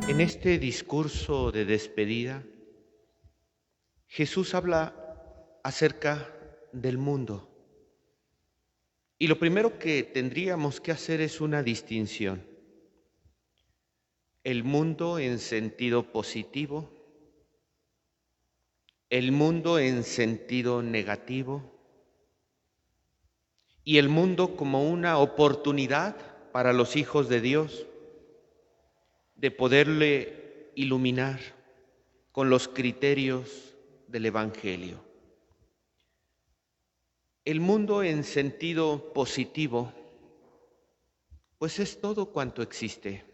En este discurso de despedida, Jesús habla acerca del mundo. Y lo primero que tendríamos que hacer es una distinción. El mundo en sentido positivo, el mundo en sentido negativo y el mundo como una oportunidad para los hijos de Dios de poderle iluminar con los criterios del Evangelio. El mundo en sentido positivo, pues es todo cuanto existe.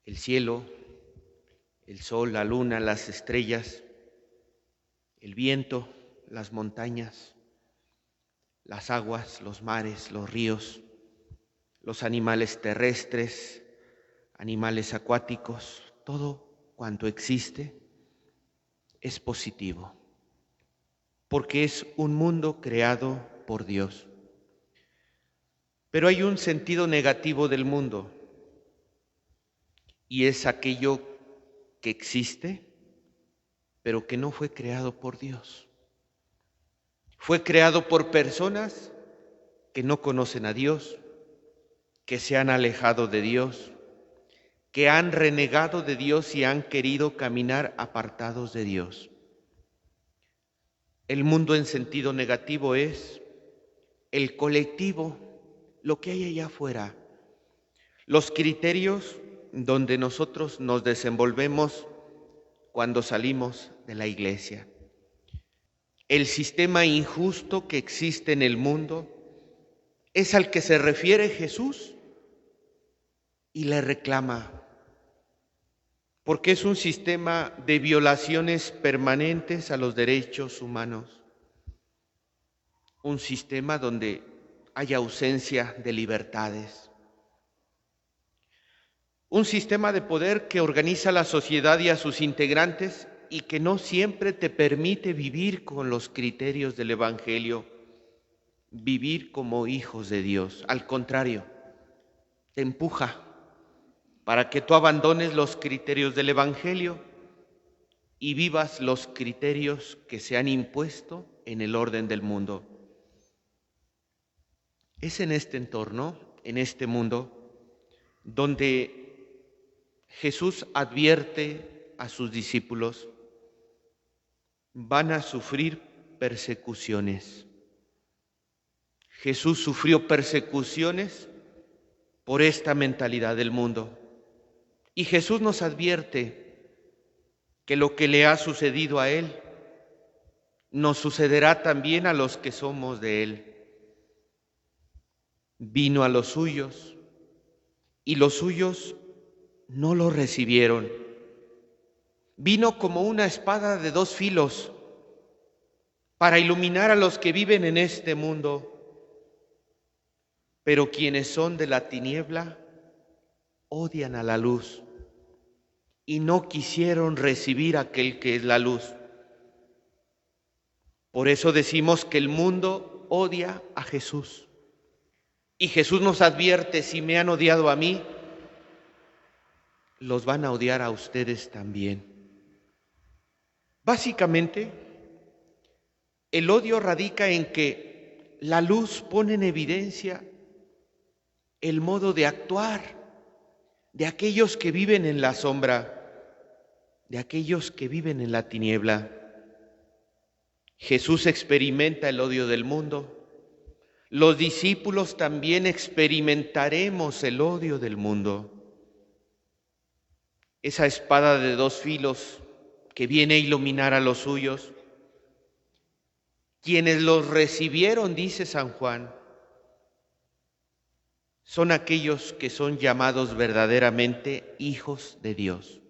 El cielo, el sol, la luna, las estrellas, el viento, las montañas, las aguas, los mares, los ríos, los animales terrestres, animales acuáticos, todo cuanto existe es positivo, porque es un mundo creado por Dios. Pero hay un sentido negativo del mundo, y es aquello que existe, pero que no fue creado por Dios. Fue creado por personas que no conocen a Dios, que se han alejado de Dios, que han renegado de Dios y han querido caminar apartados de Dios. El mundo en sentido negativo es el colectivo, lo que hay allá afuera, los criterios donde nosotros nos desenvolvemos cuando salimos de la iglesia. El sistema injusto que existe en el mundo es al que se refiere Jesús y le reclama, porque es un sistema de violaciones permanentes a los derechos humanos, un sistema donde hay ausencia de libertades, un sistema de poder que organiza la sociedad y a sus integrantes y que no siempre te permite vivir con los criterios del Evangelio, vivir como hijos de Dios. Al contrario, te empuja para que tú abandones los criterios del Evangelio y vivas los criterios que se han impuesto en el orden del mundo. Es en este entorno, en este mundo, donde Jesús advierte a sus discípulos: van a sufrir persecuciones. Jesús sufrió persecuciones por esta mentalidad del mundo. Y Jesús nos advierte que lo que le ha sucedido a Él nos sucederá también a los que somos de Él. Vino a los suyos y los suyos no lo recibieron. Vino como una espada de dos filos para iluminar a los que viven en este mundo. Pero quienes son de la tiniebla odian a la luz y no quisieron recibir aquel que es la luz. Por eso decimos que el mundo odia a Jesús. Y Jesús nos advierte: si me han odiado a mí, los van a odiar a ustedes también. Básicamente, el odio radica en que la luz pone en evidencia el modo de actuar de aquellos que viven en la sombra, de aquellos que viven en la tiniebla. Jesús experimenta el odio del mundo. Los discípulos también experimentaremos el odio del mundo. Esa espada de dos filos que viene a iluminar a los suyos. Quienes los recibieron, dice San Juan, son aquellos que son llamados verdaderamente hijos de Dios.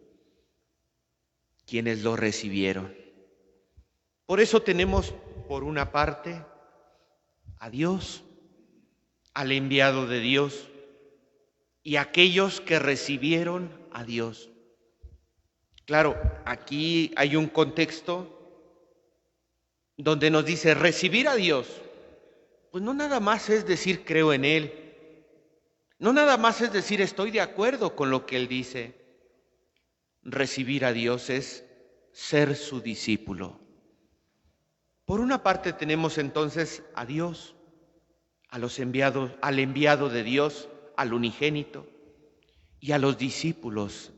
Quienes lo recibieron. Por eso tenemos, por una parte, a Dios, al enviado de Dios, y aquellos que recibieron a Dios. Claro, aquí hay un contexto donde nos dice recibir a Dios. Pues no nada más es decir creo en Él, No nada más es decir estoy de acuerdo con lo que Él dice. Recibir a Dios es ser su discípulo. Por una parte tenemos entonces a Dios, a los enviados, al enviado de Dios, al unigénito, y a los discípulos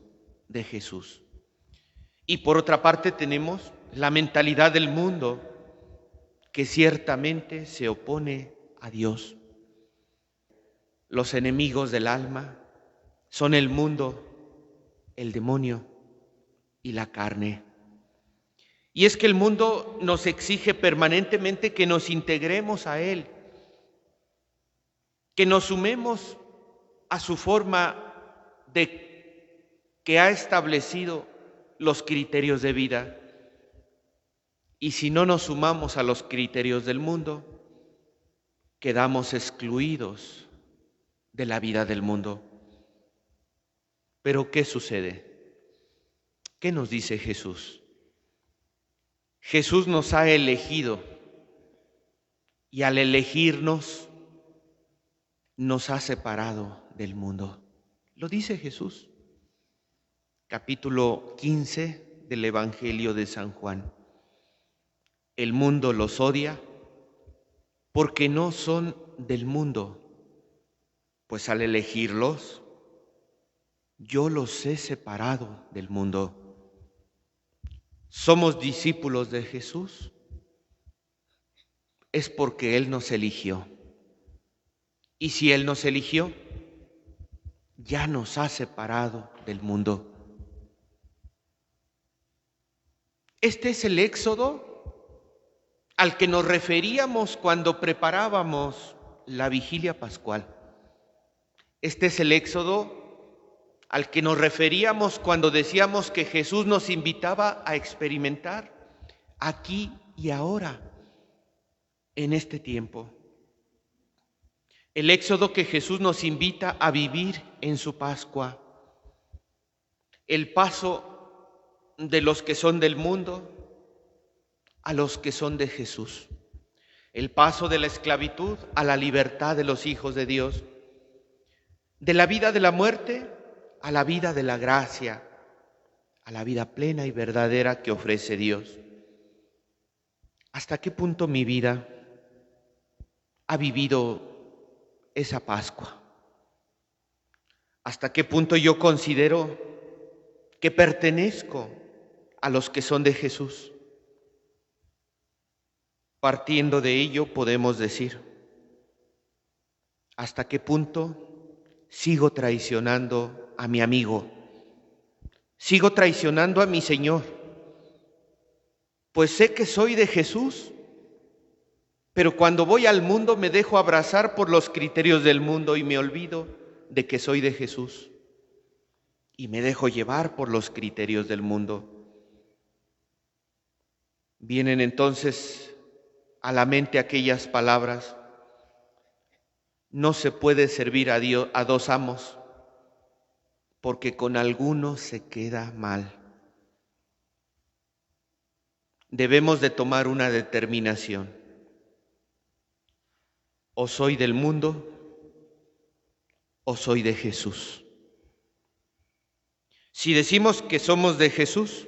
de Jesús. Y por otra parte tenemos la mentalidad del mundo, que ciertamente se opone a Dios. Los enemigos del alma son el mundo, el demonio y la carne. Y es que el mundo nos exige permanentemente que nos integremos a Él, que nos sumemos a su forma de que ha establecido los criterios de vida. Y si no nos sumamos a los criterios del mundo, quedamos excluidos de la vida del mundo. Pero ¿qué sucede? ¿Qué nos dice Jesús? Jesús nos ha elegido y al elegirnos nos ha separado del mundo. Lo dice Jesús, capítulo 15 del Evangelio de San Juan. El mundo los odia porque no son del mundo, pues al elegirlos, yo los he separado del mundo. Somos discípulos de Jesús, es porque Él nos eligió. Y si Él nos eligió, ya nos ha separado del mundo. Este es el éxodo al que nos referíamos cuando preparábamos la vigilia pascual. Este es el éxodo al que nos referíamos cuando decíamos que Jesús nos invitaba a experimentar aquí y ahora, en este tiempo. El éxodo que Jesús nos invita a vivir en su Pascua. El paso de los que son del mundo a los que son de Jesús. El paso de la esclavitud a la libertad de los hijos de Dios. De la vida de la muerte a la vida de la gracia, a la vida plena y verdadera que ofrece Dios. ¿Hasta qué punto mi vida ha vivido esa Pascua? ¿Hasta qué punto yo considero que pertenezco a los que son de Jesús? Partiendo de ello podemos decir, ¿hasta qué punto sigo traicionando a mi amigo? Sigo traicionando a mi Señor, pues sé que soy de Jesús, pero cuando voy al mundo me dejo abrazar por los criterios del mundo y me olvido de que soy de Jesús y me dejo llevar por los criterios del mundo. Vienen entonces a la mente aquellas palabras: no se puede servir a Dios, a dos amos, porque con alguno se queda mal. Debemos de tomar una determinación. O soy del mundo o soy de Jesús. Si decimos que somos de Jesús,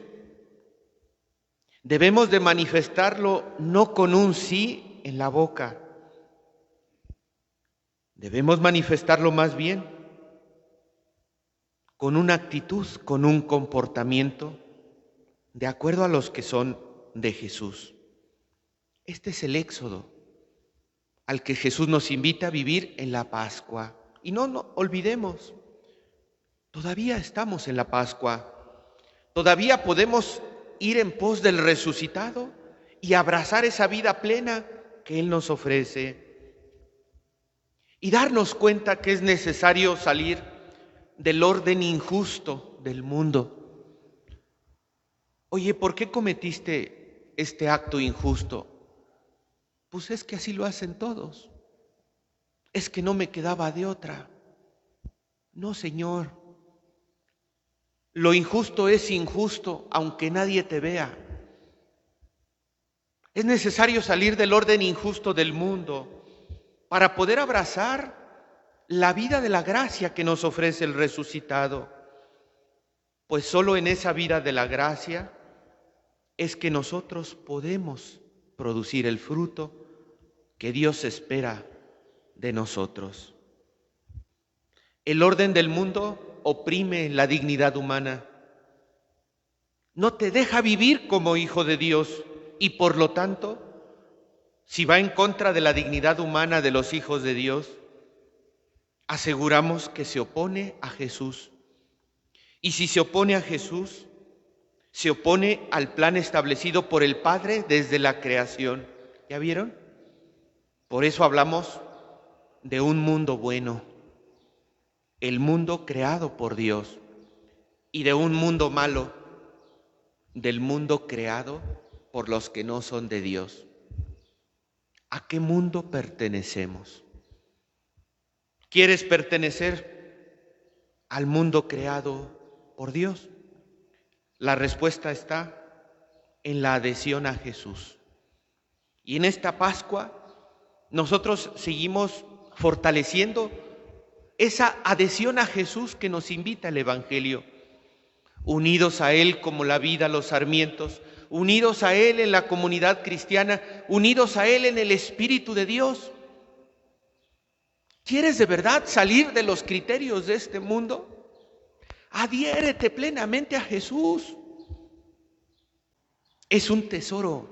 debemos de manifestarlo no con un sí en la boca. Debemos manifestarlo más bien con una actitud, con un comportamiento de acuerdo a los que son de Jesús. Este es el éxodo al que Jesús nos invita a vivir en la Pascua. Y no olvidemos, todavía estamos en la Pascua, todavía podemos ir en pos del resucitado y abrazar esa vida plena que Él nos ofrece y darnos cuenta que es necesario salir del orden injusto del mundo. Oye, ¿por qué cometiste este acto injusto? Pues es que así lo hacen todos. Es que no me quedaba de otra. No, Señor. Lo injusto es injusto aunque nadie te vea. Es necesario salir del orden injusto del mundo para poder abrazar la vida de la gracia que nos ofrece el resucitado. Pues solo en esa vida de la gracia es que nosotros podemos producir el fruto que Dios espera de nosotros. El orden del mundo oprime la dignidad humana, no te deja vivir como hijo de Dios y por lo tanto, si va en contra de la dignidad humana de los hijos de Dios, aseguramos que se opone a Jesús. Y si se opone a Jesús, se opone al plan establecido por el Padre desde la creación. ¿Ya vieron? Por eso hablamos de un mundo bueno, el mundo creado por Dios, y de un mundo malo, del mundo creado por los que no son de Dios. ¿A qué mundo pertenecemos? ¿Quieres pertenecer al mundo creado por Dios? La respuesta está en la adhesión a Jesús. Y en esta Pascua nosotros seguimos fortaleciendo esa adhesión a Jesús que nos invita el Evangelio, unidos a Él como la vida, los sarmientos, unidos a Él en la comunidad cristiana, unidos a Él en el Espíritu de Dios. ¿Quieres de verdad salir de los criterios de este mundo? Adhiérete plenamente a Jesús. Es un tesoro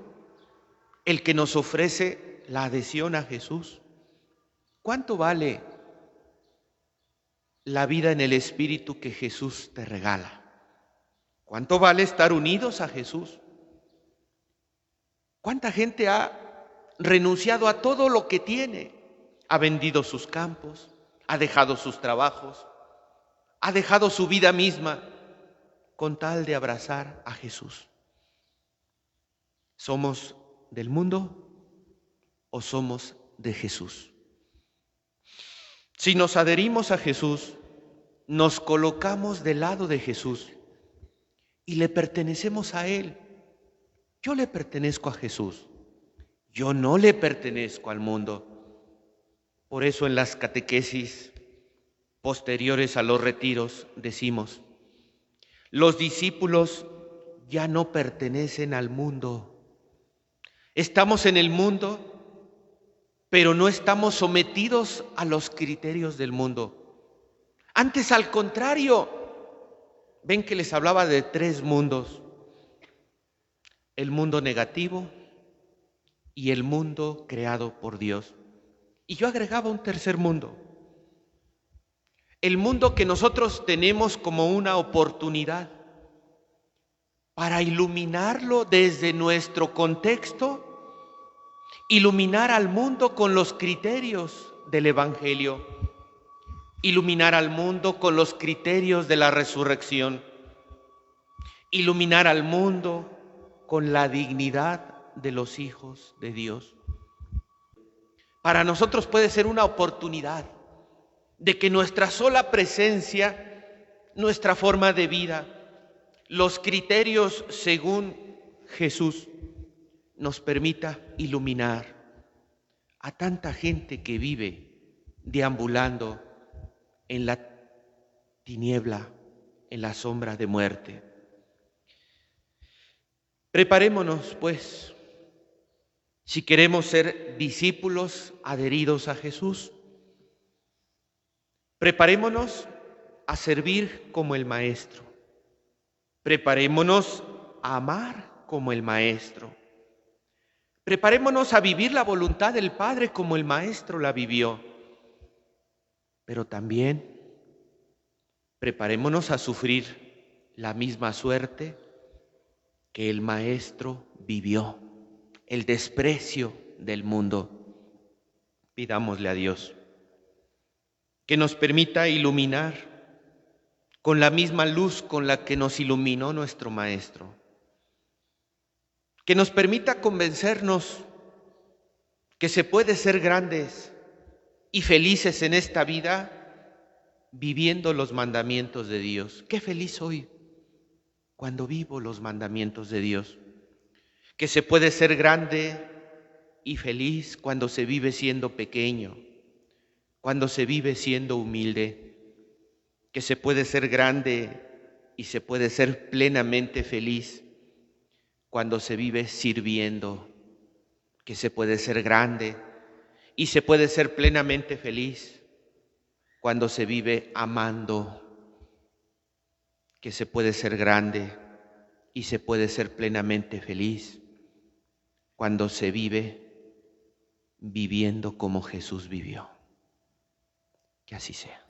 el que nos ofrece la adhesión a Jesús. ¿Cuánto vale la vida en el Espíritu que Jesús te regala? ¿Cuánto vale estar unidos a Jesús? ¿Cuánta gente ha renunciado a todo lo que tiene? Ha vendido sus campos, ha dejado sus trabajos, ha dejado su vida misma con tal de abrazar a Jesús. ¿Somos del mundo o somos de Jesús? Si nos adherimos a Jesús, nos colocamos del lado de Jesús y le pertenecemos a Él. Yo le pertenezco a Jesús, yo no le pertenezco al mundo. Por eso en las catequesis posteriores a los retiros decimos: los discípulos ya no pertenecen al mundo. Estamos en el mundo, pero no estamos sometidos a los criterios del mundo. Antes, al contrario, ven que les hablaba de 3 mundos: el mundo negativo y el mundo creado por Dios. Y yo agregaba un tercer mundo, el mundo que nosotros tenemos como una oportunidad para iluminarlo desde nuestro contexto, iluminar al mundo con los criterios del Evangelio, iluminar al mundo con los criterios de la resurrección, iluminar al mundo con la dignidad de los hijos de Dios. Para nosotros puede ser una oportunidad de que nuestra sola presencia, nuestra forma de vida, los criterios según Jesús, nos permita iluminar a tanta gente que vive deambulando en la tiniebla, en la sombra de muerte. Preparémonos, pues, si queremos ser discípulos adheridos a Jesús. Preparémonos a servir como el Maestro. Preparémonos a amar como el Maestro. Preparémonos a vivir la voluntad del Padre como el Maestro la vivió. Pero también preparémonos a sufrir la misma suerte que el Maestro vivió, el desprecio del mundo. Pidámosle a Dios que nos permita iluminar con la misma luz con la que nos iluminó nuestro Maestro. Que nos permita convencernos que se puede ser grandes y felices en esta vida viviendo los mandamientos de Dios. Qué feliz soy cuando vivo los mandamientos de Dios. Que se puede ser grande y feliz cuando se vive siendo pequeño, cuando se vive siendo humilde, que se puede ser grande y se puede ser plenamente feliz cuando se vive sirviendo, que se puede ser grande y se puede ser plenamente feliz cuando se vive amando, que se puede ser grande y se puede ser plenamente feliz cuando se vive viviendo como Jesús vivió. Que así sea.